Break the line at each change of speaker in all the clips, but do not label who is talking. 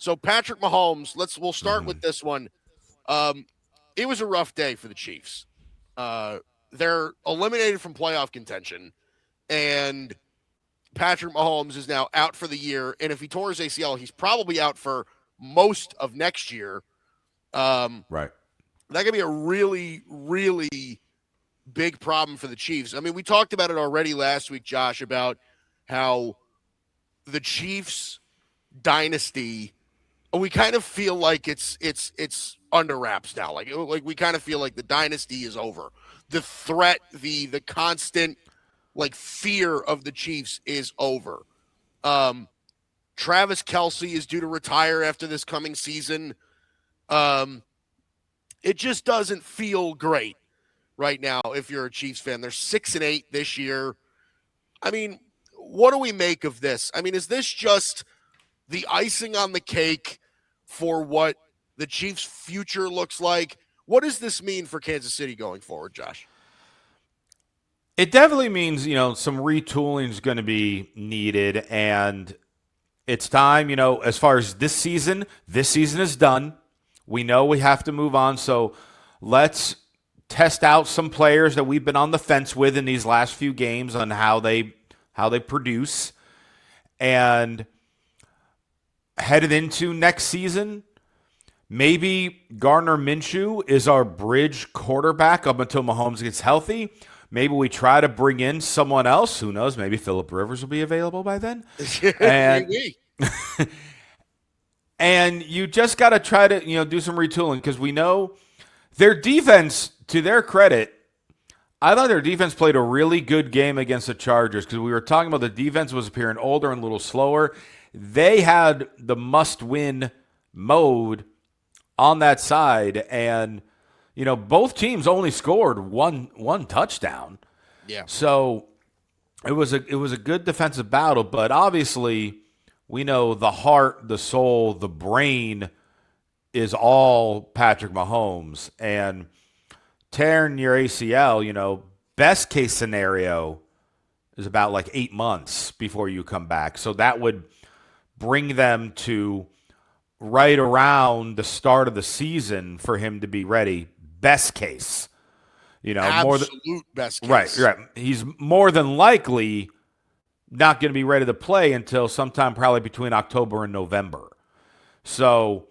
So Patrick Mahomes, we'll start with this one. It was a rough day for the Chiefs. They're eliminated from playoff contention, and Patrick Mahomes is now out for the year. And if he tore his ACL, he's probably out for most of next year.
Right.
That could be a really, really big problem for the Chiefs. I mean, we talked about it already last week, Josh, about how the Chiefs dynasty, we kind of feel like it's under wraps now. Like we kind of feel like the dynasty is over. The threat, the constant fear of the Chiefs is over. Travis Kelce is due to retire after this coming season. It just doesn't feel great right now if you're a Chiefs fan. They're 6-8 this year. I mean, what do we make of this? I mean, is this just the icing on the cake for what the Chiefs' future looks like? What does this mean for Kansas City going forward, Josh?
It definitely means, some retooling is going to be needed, and it's time, as far as this season is done. We know we have to move on, so let's test out some players that we've been on the fence with in these last few games on how they produce. And headed into next season, maybe Gardner Minshew is our bridge quarterback up until Mahomes gets healthy. Maybe we try to bring in someone else. Who knows? Maybe Phillip Rivers will be available by then. And, and you just got to try to, do some retooling, because we know their defense, to their credit, I thought their defense played a really good game against the Chargers, because we were talking about the defense was appearing older and a little slower. They had the must-win mode on that side, and both teams only scored one touchdown.
Yeah.
So it was a good defensive battle, but obviously we know the heart, the soul, the brain is all Patrick Mahomes. And tearing your ACL, best case scenario is about 8 months before you come back. So that would bring them to right around the start of the season for him to be ready. Best case,
absolute best case.
Right. He's more than likely not going to be ready to play until sometime probably between October and November. So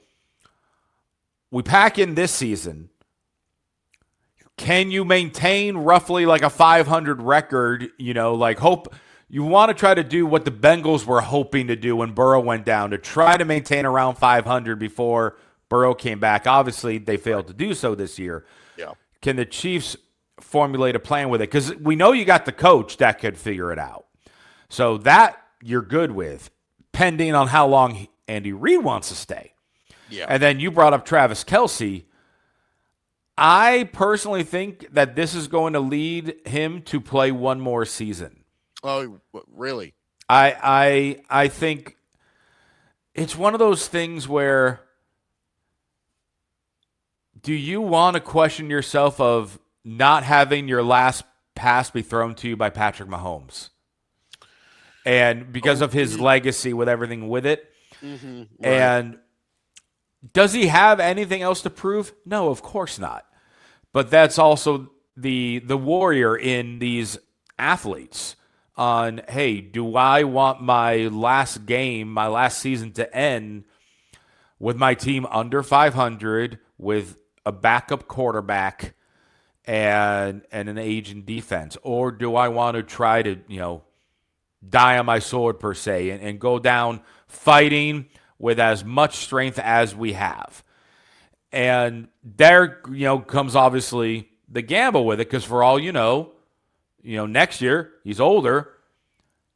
we pack in this season. Can you maintain roughly a 500 record? Hope you want to try to do what the Bengals were hoping to do when Burrow went down, to try to maintain around 500 before Burrow came back. Obviously, they failed to do so this year.
Yeah.
Can the Chiefs formulate a plan with it? Because we know you got the coach that could figure it out. So that you're good with, pending on how long Andy Reid wants to stay.
Yeah.
And then you brought up Travis Kelce. I personally think that this is going to lead him to play one more season.
Oh, really?
I think it's one of those things where, do you want to question yourself of not having your last pass be thrown to you by Patrick Mahomes? And because of his legacy with everything with it.
Mm-hmm, right.
And does he have anything else to prove? No, of course not. But that's also the warrior in these athletes on, hey, do I want my last game, my last season to end with my team under 500 with a backup quarterback and an aging defense? Or do I want to try to, die on my sword per se and go down fighting with as much strength as we have? And there, comes obviously the gamble with it, because for all next year he's older,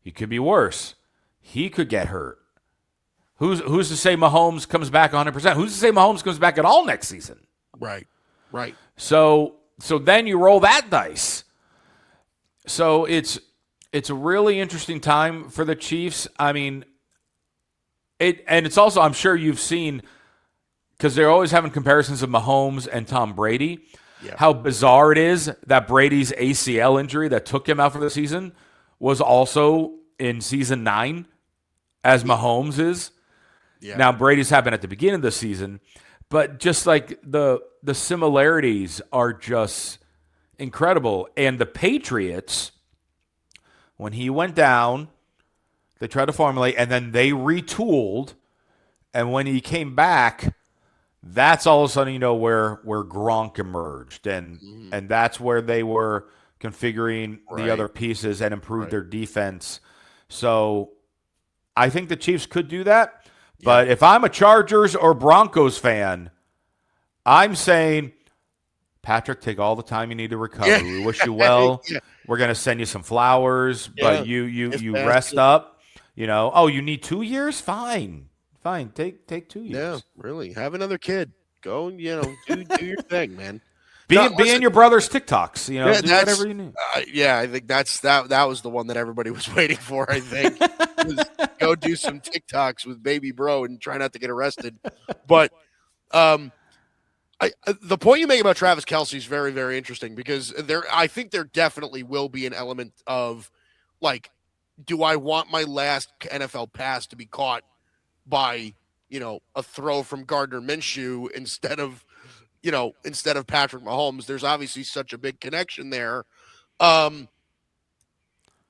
he could be worse. He could get hurt. Who's to say Mahomes comes back 100%? Who's to say Mahomes comes back at all next season?
Right.
So then you roll that dice. So it's a really interesting time for the Chiefs. I mean, it's also, I'm sure you've seen, because they're always having comparisons of Mahomes and Tom Brady, how bizarre it is that Brady's ACL injury that took him out for the season was also in season 9 as Mahomes is.
Yeah.
Now Brady's happened at the beginning of the season, but just like the similarities are just incredible. And the Patriots, when he went down, they tried to formulate, and then they retooled. And when he came back, that's all of a sudden, where Gronk emerged, and that's where they were configuring the other pieces and improved their defense. So I think the Chiefs could do that. But if I'm a Chargers or Broncos fan, I'm saying, Patrick, take all the time you need to recover.
Yeah.
We wish you well.
Yeah.
We're going to send you some flowers, but you rest
possible.
up. Oh, you need 2 years? Fine. Take 2 years.
Yeah, really. Have another kid. Go, do your thing, man.
Be in your brother's TikToks. Do whatever you need.
I think that was the one that everybody was waiting for. I think was go do some TikToks with baby bro and try not to get arrested. But the point you make about Travis Kelce is very, very interesting because I think there definitely will be an element of like, do I want my last NFL pass to be caught by a throw from Gardner Minshew instead of Patrick Mahomes? There's obviously such a big connection there.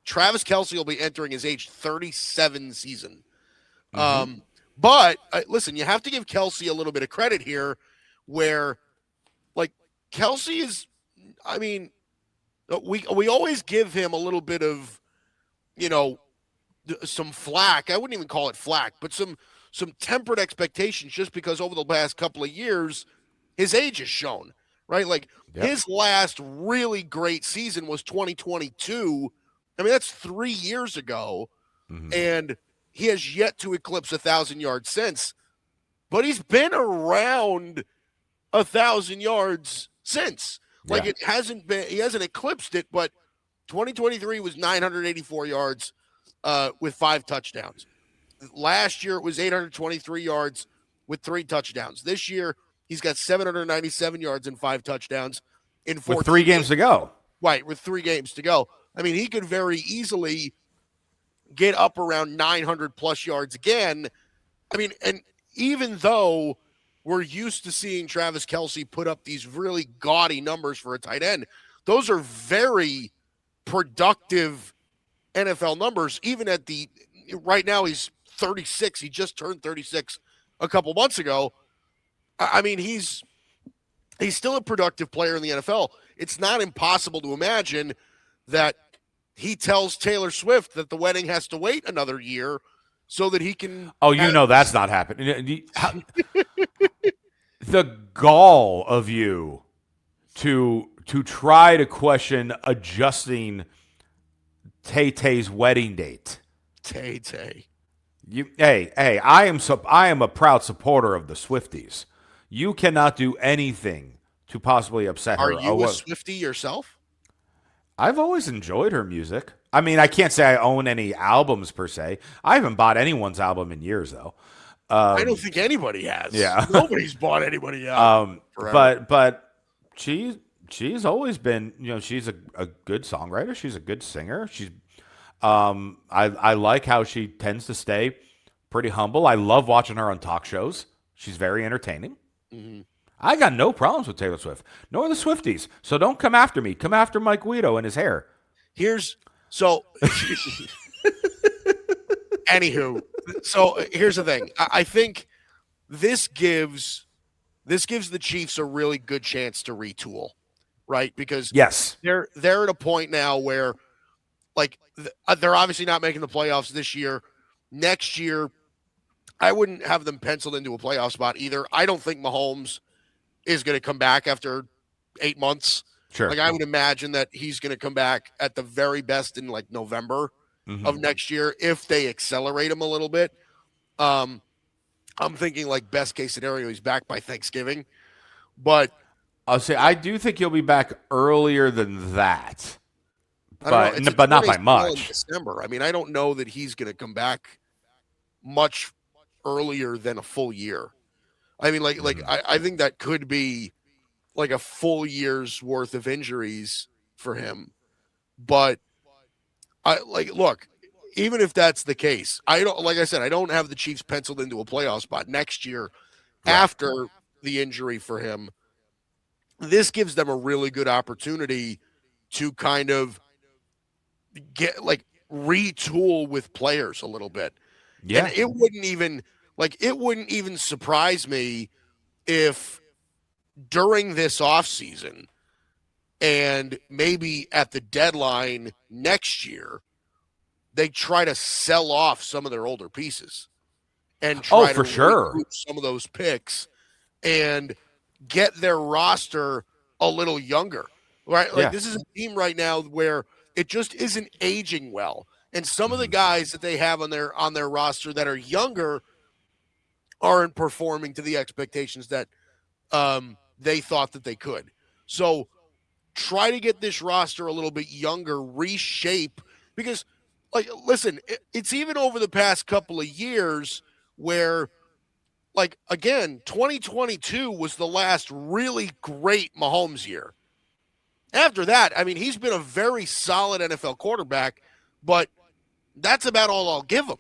Travis Kelce will be entering his age 37 season. But listen, you have to give Kelce a little bit of credit here where like Kelce is, I mean, we always give him a little bit of, some flack. I wouldn't even call it flack, but some tempered expectations just because over the last couple of years, his age has shown, right? Like his last really great season was 2022. I mean, that's 3 years ago, and he has yet to eclipse 1,000 yards since, but he's been around 1,000 yards since. Like he hasn't eclipsed it, but 2023 was 984 yards with 5 touchdowns. Last year it was 823 yards with 3 touchdowns. This year he's got 797 yards and 5 touchdowns in 14
with 3 games to go.
Right, with 3 games to go. I mean, he could very easily get up around 900 plus yards again. I mean, and even though we're used to seeing Travis Kelce put up these really gaudy numbers for a tight end, those are very productive NFL numbers. Even at right now he's 36. He just turned 36 a couple months ago. I mean, he's still a productive player in the NFL. It's not impossible to imagine that he tells Taylor Swift that the wedding has to wait another year so that he can.
Oh, that's not happening. The gall of you to try to question adjusting Tay-Tay's wedding date.
Tay-Tay.
Hey, I am a proud supporter of the Swifties. You cannot do anything to possibly upset her.
Are you a Swiftie yourself?
I've always enjoyed her music. I mean, I can't say I own any albums per se. I haven't bought anyone's album in years, though.
I don't think anybody has.
Yeah,
nobody's bought anybody out.
But she's always been, she's a good songwriter. She's a good singer. She's I like how she tends to stay pretty humble. I love watching her on talk shows. She's very entertaining. I got no problems with Taylor Swift, nor the Swifties. So don't come after me. Come after Mike Guido and his hair.
Anywho, so here's the thing. I think this gives the Chiefs a really good chance to retool, right? Because they're at a point now where, like, they're obviously not making the playoffs this year. Next year, I wouldn't have them penciled into a playoff spot either. I don't think Mahomes is going to come back after 8 months.
Sure.
Like, I would imagine that he's going to come back at the very best in like November of next year if they accelerate him a little bit. I'm thinking like best case scenario, he's back by Thanksgiving. But
I'll say I do think he'll be back earlier than that.
But
not by much.
In December. I mean, I don't know that he's going to come back much earlier than a full year. I mean, I think that could be like a full year's worth of injuries for him. But look, even if that's the case, I don't, like I said, I don't have the Chiefs penciled into a playoff spot next year after the injury for him. This gives them a really good opportunity to kind of get like retool with players a little bit.
Yeah.
And it wouldn't even surprise me if during this offseason and maybe at the deadline next year, they try to sell off some of their older pieces and try to recoup some of those picks and get their roster a little younger, right? Like this is a team right now where it just isn't aging well. And some of the guys that they have on their roster that are younger aren't performing to the expectations that they thought that they could. So try to get this roster a little bit younger, reshape, because like, listen, it's even over the past couple of years where, like, again, 2022 was the last really great Mahomes year. After that, I mean, he's been a very solid NFL quarterback, but that's about all I'll give him.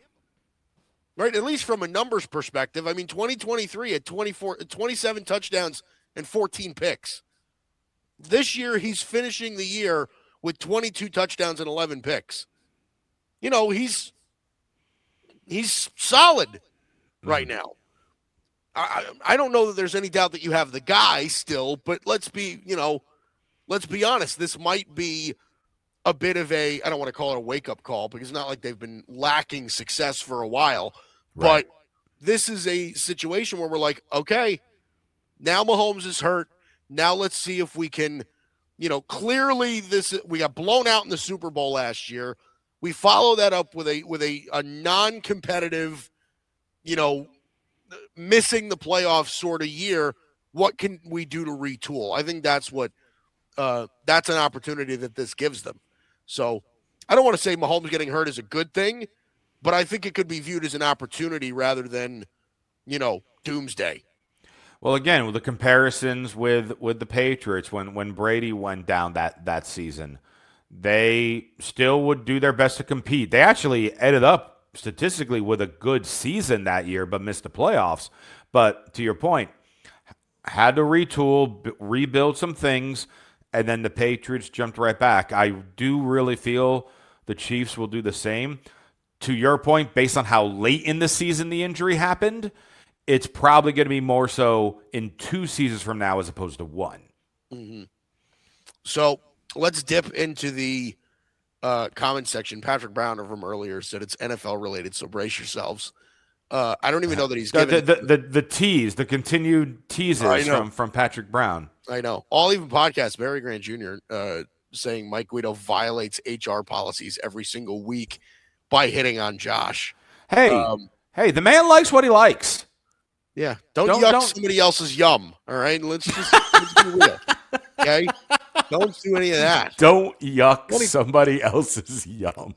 Right? At least from a numbers perspective. I mean, 2023 at 27 touchdowns and 14 picks. This year, he's finishing the year with 22 touchdowns and 11 picks. You know, he's solid right now. I don't know that there's any doubt that you have the guy still, but let's be honest. This might be a bit of I don't want to call it a wake-up call because it's not like they've been lacking success for a while, but this is a situation where we're like, okay, now Mahomes is hurt. Now let's see if we can, clearly we got blown out in the Super Bowl last year. We follow that up with a non-competitive, missing the playoffs sort of year. What can we do to retool? I think that's that's an opportunity that this gives them. So I don't want to say Mahomes getting hurt is a good thing, but I think it could be viewed as an opportunity rather than, doomsday.
Well, again, with the comparisons with the Patriots, when Brady went down that season, they still would do their best to compete. They actually ended up statistically with a good season that year, but missed the playoffs. But to your point, had to retool, rebuild some things, and then the Patriots jumped right back. I do really feel the Chiefs will do the same. To your point, based on how late in the season the injury happened, it's probably going to be more so in 2 seasons from now as opposed to 1.
Mm-hmm. So let's dip into the comment section. Patrick Brown from earlier said it's NFL related, so brace yourselves. I don't even know that he's given
the tease, the continued teases from Patrick Brown.
I know. All Even Podcast, Barry Grant Jr. Saying Mike Guido violates HR policies every single week by hitting on Josh.
Hey, the man likes what he likes.
Yeah, don't yuck somebody else's yum. All right, let's be real. Okay, don't do any of that.
Don't yuck somebody else's yum.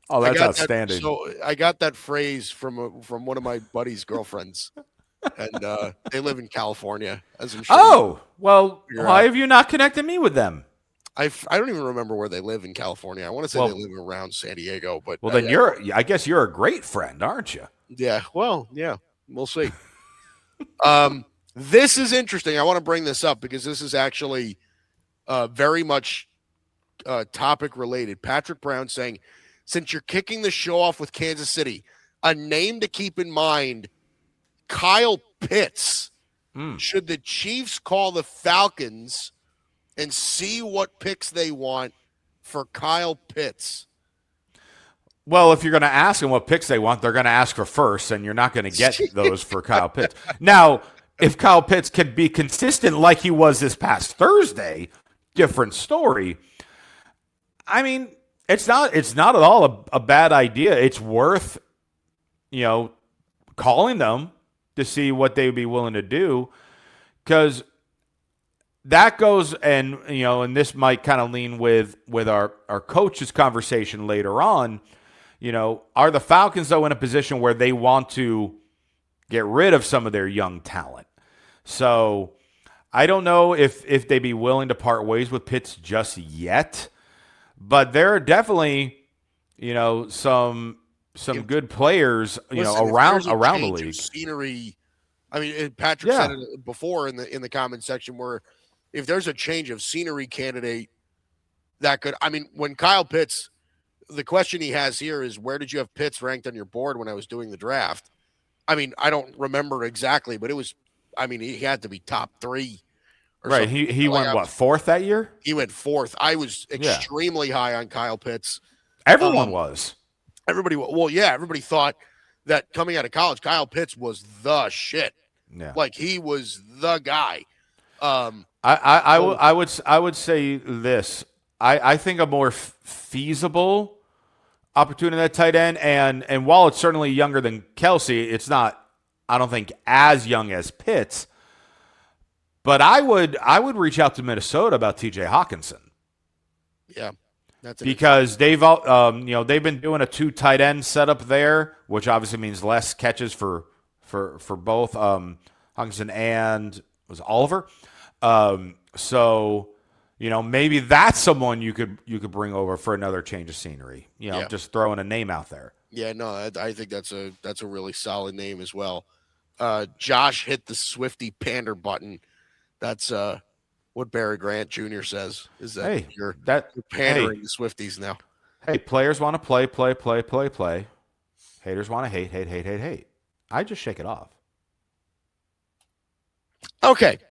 Oh, that's outstanding.
I got that phrase from one of my buddy's girlfriends, and they live in California. As I'm sure.
Why have you not connected me with them?
I don't even remember where they live in California. I want to say they live around San Diego, but
then I guess you're a great friend, aren't you?
Yeah. Well, yeah, we'll see. This is interesting. I want to bring this up because this is actually very much topic related. Patrick Brown saying, since you're kicking the show off with Kansas City, a name to keep in mind, Kyle Pitts. Should the Chiefs call the Falcons and see what picks they want for Kyle Pitts?
Well, if you're going to ask them what picks they want, they're going to ask for first, and you're not going to get those for Kyle Pitts. Now, if Kyle Pitts can be consistent like he was this past Thursday, different story. I mean, it's not at all a bad idea. It's worth, calling them to see what they would be willing to do, because that goes, and this might kind of lean with our coach's conversation later on. Are the Falcons though in a position where they want to get rid of some of their young talent? So I don't know if they'd be willing to part ways with Pitts just yet, but there are definitely, some good players,
Listen, if
around
there's a
the
change of
league.
scenery, I mean, Patrick said
Yeah.
it before in the comment section where if there's a change of scenery candidate that could, I mean, when Kyle Pitts, the question he has here is where did you have Pitts ranked on your board when I was doing the draft? I mean, I don't remember exactly, but it was, I mean, he had to be top 3 or
Right.
something.
He
Like
went, what, fourth that year?
he went 4th. I was
Yeah.
extremely high on Kyle Pitts.
Everyone was.
Everybody thought that coming out of college, Kyle Pitts was the shit.
Yeah.
Like he was the guy.
I would say this. I think a more feasible opportunity at tight end, and while it's certainly younger than Kelsey, it's not, I don't think, as young as Pitts. But I would reach out to Minnesota about T.J. Hawkinson.
Yeah, that's
because they've been doing a 2 tight end setup there, which obviously means less catches for both Hawkinson and was Oliver. So maybe that's someone you could bring over for another change of scenery. Just throwing a name out there.
Yeah, no, I think that's a really solid name as well. Josh hit the Swifty pander button. That's what Barry Grant Jr. says. Is that you're pandering the Swifties now?
Hey, players want to play. Haters want to hate. I just shake it off.
Okay.